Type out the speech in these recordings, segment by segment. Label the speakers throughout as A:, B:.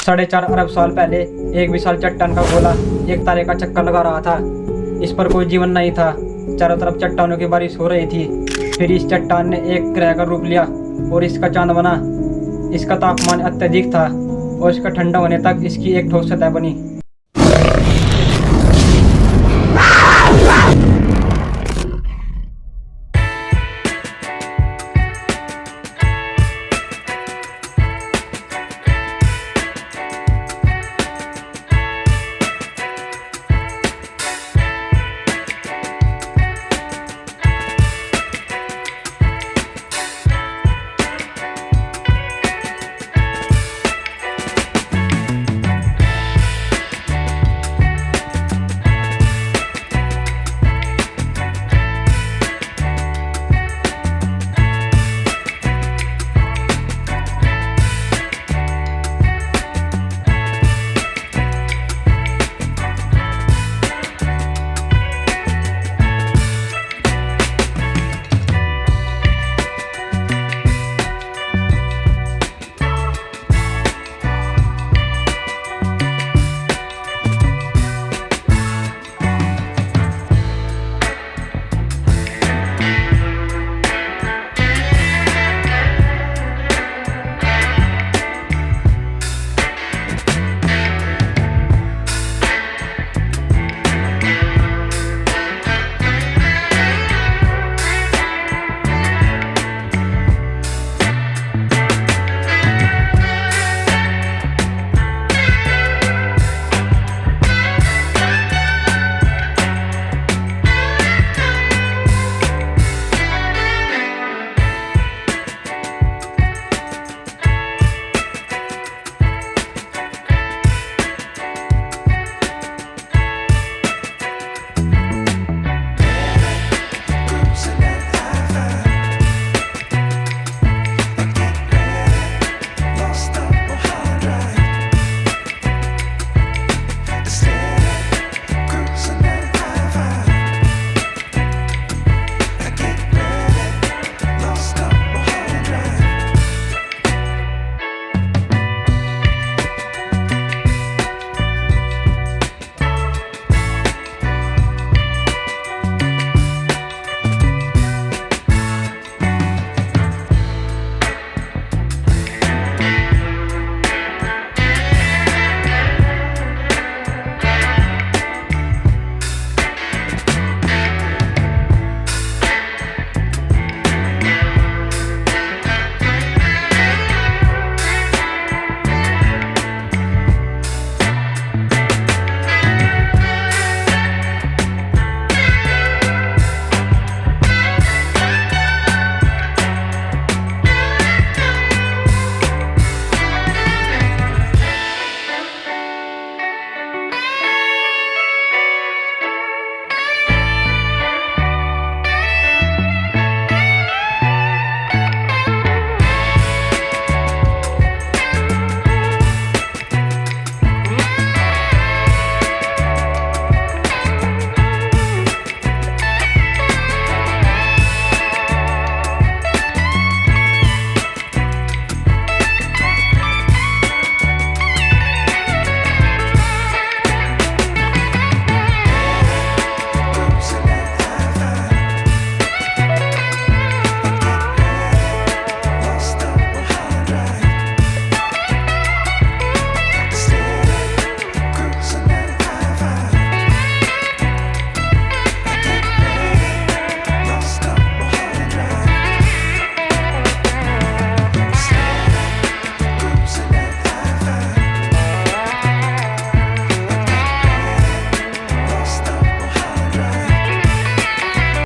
A: 4.5 अरब साल पहले एक विशाल चट्टान का गोला एक तारे का चक्कर लगा रहा था। इस पर कोई जीवन नहीं था। चारों तरफ चट्टानों की बारिश हो रही थी। फिर इस चट्टान ने एक ग्रह का रूप लिया और इसका चांद बना। इसका तापमान अत्यधिक था और इसका ठंडा होने तक इसकी एक ठोस सतह बनी।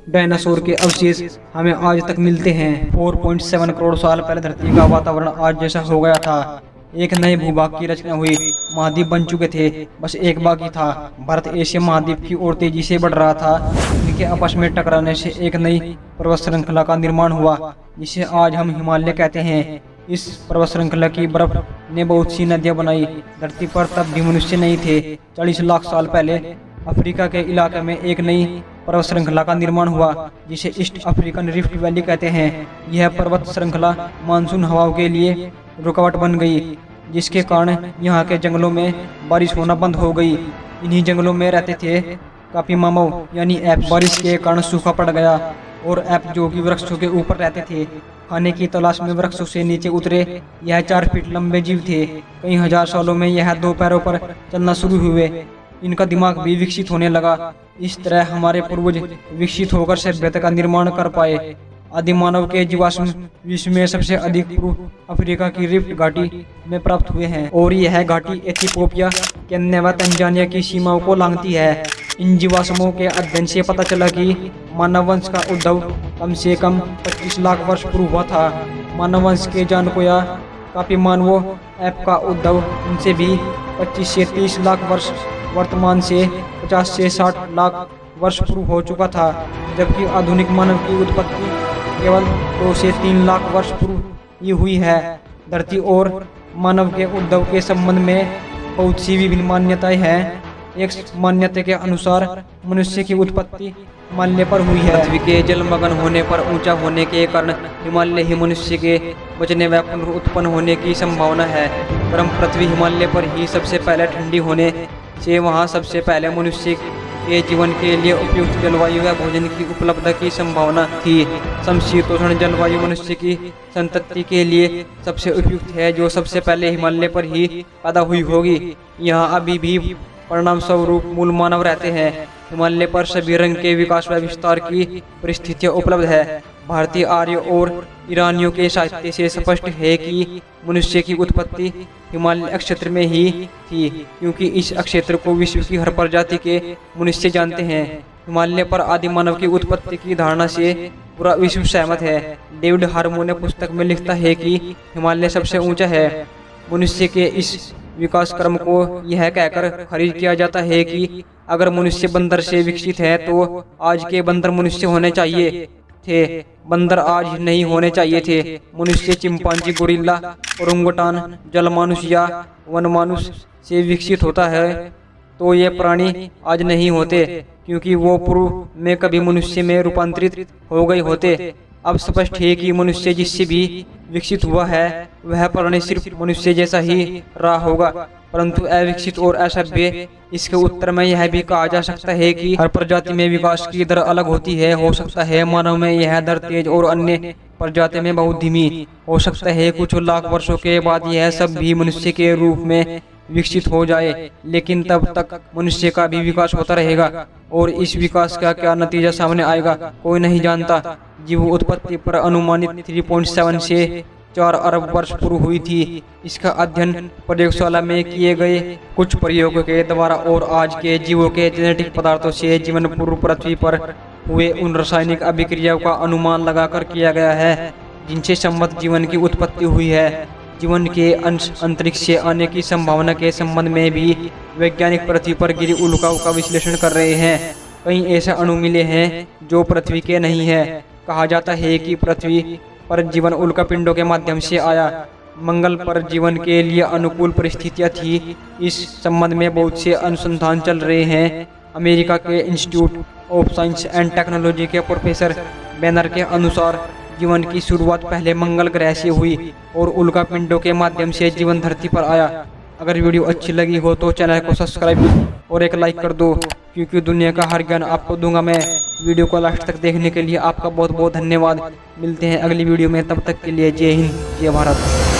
A: डायनासोर के अवशेष हमें आज तक मिलते हैं। 4.7 करोड़ साल पहले धरती का वातावरण आज जैसा हो गया था। एक नए भूभाग की रचना हुई। महाद्वीप बन चुके थे, बस एक बाकी था। भारत एशिया महाद्वीप की ओर तेजी से बढ़ रहा था। इनके आपस में टकराने से एक नई पर्वत श्रृंखला का निर्माण हुआ, जिसे आज हम हिमालय कहते हैं। इस पर्वत श्रृंखला की बर्फ ने बहुत सी नदियां बनाई। धरती पर तब भी मनुष्य नहीं थे। 40 लाख साल पहले अफ्रीका के इलाके में एक नई पर्वत श्रृंखला का निर्माण हुआ, जिसे ईस्ट अफ्रीकन रिफ्ट वैली कहते हैं। यह पर्वत श्रृंखला मानसून हवाओं के लिए रुकावट बन गई। जिसके कारण यहाँ के जंगलों में बारिश होना बंद हो गई। इन्हीं जंगलों में रहते थे काफी मानव यानी एप। बारिश के कारण सूखा पड़ गया और एप जो कि वृक्षों के ऊपर रहते थे खाने की तलाश में वृक्षों से नीचे उतरे। यह 4 फीट लंबे जीव थे। कई हजार सालों में यह 2 पैरों पर चलना शुरू हुए। इनका दिमाग भी विकसित होने लगा। इस तरह हमारे पूर्वज विकसित होकर सभ्यता का निर्माण कर पाए। आदि मानव के जीवाश्म विश्व में सबसे अधिक पूर्व अफ्रीका की रिफ्ट घाटी में प्राप्त हुए हैं और यह घाटी एथियोपिया, केन्या व तंजानिया की सीमाओं को लांघती है। इन जीवाश्मों के अध्ययन से पता चला कि मानव वंश का उद्भव कम से कम 25 लाख वर्ष पूर्व हुआ था। मानव वंश के जानकोया काफी मानवों ऐप का उद्भव उनसे भी 25 से 30 लाख वर्ष वर्तमान से 50 से 60 लाख वर्ष पूर्व हो चुका था, जबकि आधुनिक मानव की उत्पत्ति केवल 2 से 3 लाख वर्ष पूर्व ही हुई है। धरती और मानव के उद्भव के संबंध में बहुत सी विभिन्न मान्यताएं हैं। एक मान्यता के अनुसार मनुष्य की उत्पत्ति हिमालय पर हुई है। पृथ्वी के जलमग्न होने पर ऊंचा होने के कारण हिमालय ही मनुष्य के बचने व पुनरुत्पन्न होने की संभावना है। गर्म पृथ्वी हिमालय पर ही सबसे पहले ठंडी होने से वहां सबसे पहले मनुष्य के जीवन के लिए उपयुक्त जलवायु व भोजन की उपलब्धता की संभावना थी। समशीतोष्ण जलवायु मनुष्य की संतति के लिए सबसे उपयुक्त है, जो सबसे पहले हिमालय पर ही पैदा हुई होगी। यहाँ अभी भी परिणाम स्वरूप मूल मानव रहते हैं। हिमालय पर सभी रंग के विकास व विस्तार की परिस्थितियां उपलब्ध है। भारतीय आर्य और ईरानियों के साहित्य से स्पष्ट है कि मनुष्य की उत्पत्ति हिमालय क्षेत्र में ही थी, क्योंकि इस क्षेत्र को विश्व की हर प्रजाति के मनुष्य जानते हैं। हिमालय पर आदि मानव की उत्पत्ति की धारणा से पूरा विश्व सहमत है। डेविड हार्मो ने पुस्तक में लिखता है कि हिमालय सबसे ऊंचा है। मनुष्य के इस विकास क्रम को यह कहकर खारिज किया जाता है कि अगर मनुष्य बंदर से विकसित है तो आज के बंदर मनुष्य होने चाहिए थे। बंदर आज नहीं होने चाहिए थे। मनुष्य चिंपांजी, गोरिल्ला, ओरंगुटान, जलमानुष या वनमानुष से विकसित होता है तो ये प्राणी आज नहीं होते, क्योंकि वो पूर्व में कभी मनुष्य में रूपांतरित हो गए होते। अब स्पष्ट है कि मनुष्य जिससे भी विकसित हुआ है वह प्राणी सिर्फ मनुष्य जैसा ही रहा होगा, परंतु अविकसित और असभ्य। इसके उत्तर में यह भी कहा जा सकता है कि हर प्रजाति में विकास की दर अलग होती है। हो सकता है मानव में यह दर तेज और अन्य प्रजाति में बहुत धीमी हो सकता है। कुछ लाख वर्षों के बाद यह सब भी मनुष्य के रूप में विकसित हो जाए, लेकिन तब तक मनुष्य का भी विकास होता रहेगा और इस विकास का क्या नतीजा सामने आएगा कोई नहीं जानता। जीव उत्पत्ति पर अनुमानित 3.7 से 4 अरब वर्ष पूर्व हुई थी। इसका अध्ययन प्रयोगशाला में किए गए कुछ प्रयोगों के द्वारा और आज के जीवों के जेनेटिक पदार्थों से जीवन पूर्व पृथ्वी पर हुए उन रासायनिक अभिक्रियाओं का अनुमान लगाकर किया गया है जिनसे संबद्ध जीवन की उत्पत्ति हुई है। जीवन के अंश अंतरिक्ष से आने की संभावना के संबंध में भी वैज्ञानिक पृथ्वी पर गिरी उल्काओं का विश्लेषण कर रहे हैं। कई ऐसे अणु मिले हैं जो पृथ्वी के नहीं है। कहा जाता है कि पृथ्वी पर जीवन उल्का पिंडों के माध्यम से आया। मंगल पर जीवन के लिए अनुकूल परिस्थितियां थी। इस संबंध में बहुत से अनुसंधान चल रहे हैं। अमेरिका के institute of science and technology के प्रोफेसर बैनर के अनुसार जीवन की शुरुआत पहले मंगल ग्रह से हुई और उल्का पिंडों के माध्यम से जीवन धरती पर आया। अगर वीडियो अच्छी लगी हो तो चैनल को सब्सक्राइब और एक लाइक कर दो, क्योंकि दुनिया का हर ज्ञान आपको दूंगा मैं। वीडियो को लास्ट तक देखने के लिए आपका बहुत बहुत धन्यवाद। मिलते हैं अगली वीडियो में, तब तक के लिए जय हिंद, जय भारत।